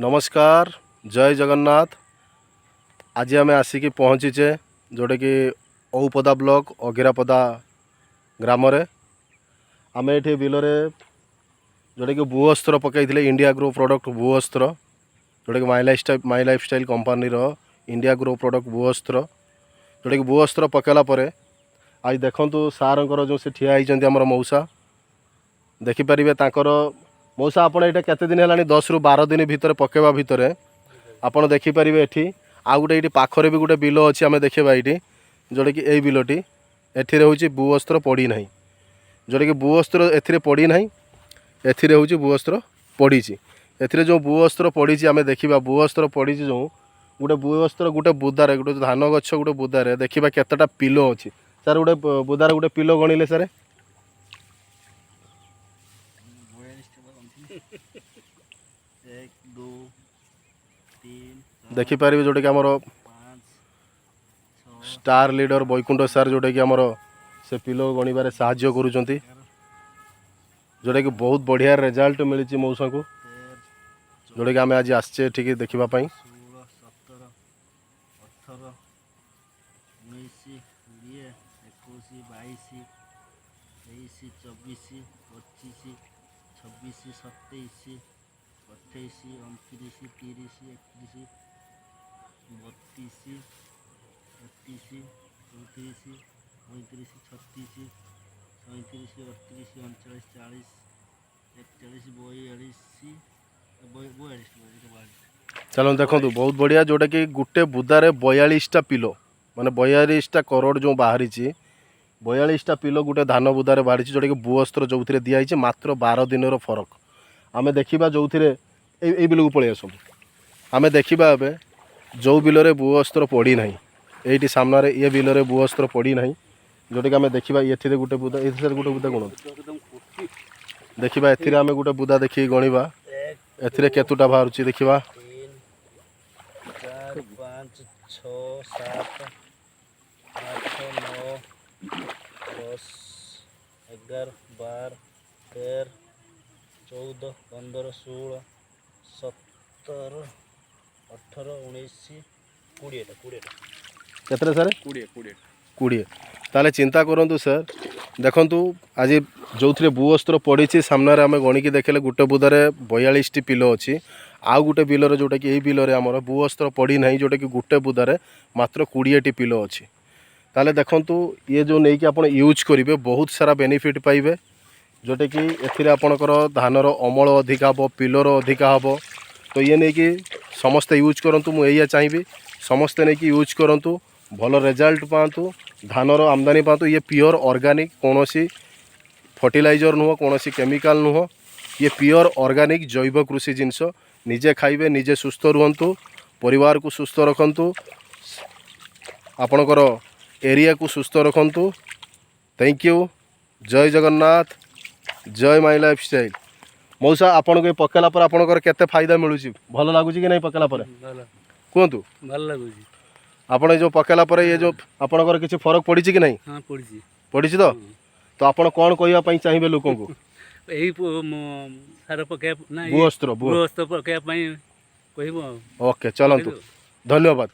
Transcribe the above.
नमस्कार जय जगन्नाथ। आज आम आसिक पहुँचीचे जोटा कि औपदा ब्लॉक अगिरापदा ग्राम आम ये बिल जोटा कि भूअस्त्र पकई इंडिया ग्रो प्रोडक्ट भूअस्त्र जोटा कि my lifestyle company India grow product भूअस्त्र जोटा कि भूअस्त्र पकेला आज देखु सार जो से ठिया होती आम मौसा देखिपारे तांकर मौसा आपड़ ये केते दिन है 10 ରୁ 12 दिन भितर पकेवा भितर आपड़ देखिपारे ये आउ गोटे ये पाखरे भी गोटे बिल अच्छी आम देखा ये जोटा कि यही बिलटी एटी भूअस्त्र पड़ी ना जोटा कि भूअस्त्र ए पड़ी ना ए भूअस्त्र पड़ी ए जो भूअस्त्र पड़ी आम देखा भूअस्त्र पड़ी जो गोटे भूअस्त्र गोटे बुदारे गोटे धान गछ गोटे बुदारे देखा केतेटा पिलो अच्छी सर गोटे बुदारे गोटे पिलो गणिले सर देखिपारे जोटा कि आमर स्टार लीडर बैकुंठ सार जोटा कि आमर से पिलो गणिबार साहाय्य करुँच जोटा कि बहुत बढ़िया रिजल्ट मिली मौसा को जोटा कि आम आज आसचे ठीक देखापी 32 चलो देखो बहुत बढ़िया जोटा कि गोटे बुदारे 42टा पिलो माने 42टा करोड़ जो बाहरी 42टा पिलो गोटे धान बुदारे बाहरी जोटा कि भूअस्त्र जो दिखाई मात्र 12 दिन फरक आम देखा जो ये बिल को पलि आस आम देखा ए जो बिल भूअस्त्र पड़ी ना ये सामने ये बिल में भूअस्त्र पड़ी ना जोटा कि आम देखा ये गोटे बुदा ये गोटे बुदा गुण देखा ए आम गोटे बुदा देखिए गणवा ए केतुटा बाहर देखा 4 5 6 7 8 9 10 11 12 13 14 15 16 17 18 19 20 केतरे सर 20 ताले चिंता करूँ सर देखु आज जो थे भूअस्त्र पड़ी सामने आम गणिकी देखले गोटे बुदारे 42टी पिलो अच्छी आउ गोटे बिलर जोटा कि यही बिल आम भूअस्त्र पड़ी ना जोटा कि गोटे बुदारे मात्र 20टी पिलो अच्छी ताले देखु ये जो नहीं कि आप यूज करेंगे बहुत सारा बेनिफिट पाइबे जोटा कि आपणकर धानर अमल अधिका हम पिलर अधिका हम तो ये नहीं कि समस्ते यूज करूँ मुझे चाहिए समस्ते नहीं कि यूज करूँ भल रिजल्ट पातु धानर आमदानी पातु ये प्योर ऑर्गेनिक कौन सी फर्टिलाइजर नुह कौन सी केमिकल नुह ये प्योर ऑर्गेनिक जैव कृषि जिनस निजे खाइबे निजे सुस्थ रुहतु परिवार को सुस्थ रखंतु आपणकर एरिया को सुस्थ रखंतु। थैंक यू जय जगन्नाथ जय माई लाइफ स्टाइल। मौसा आपन को पकेला पर आपणकर केते फायदा मिलुची भल लागुची कि नहीं पकेला पर कहतु भल लागुची आपण जो पकेला पर ये जो आपणकर किसी फरक पड़ी कि नहीं हाँ पड़ी तो आपण कौन कहवाई चाहिए लोक को सार पके भूअस्त्र पके ओके चलतु धन्यवाद।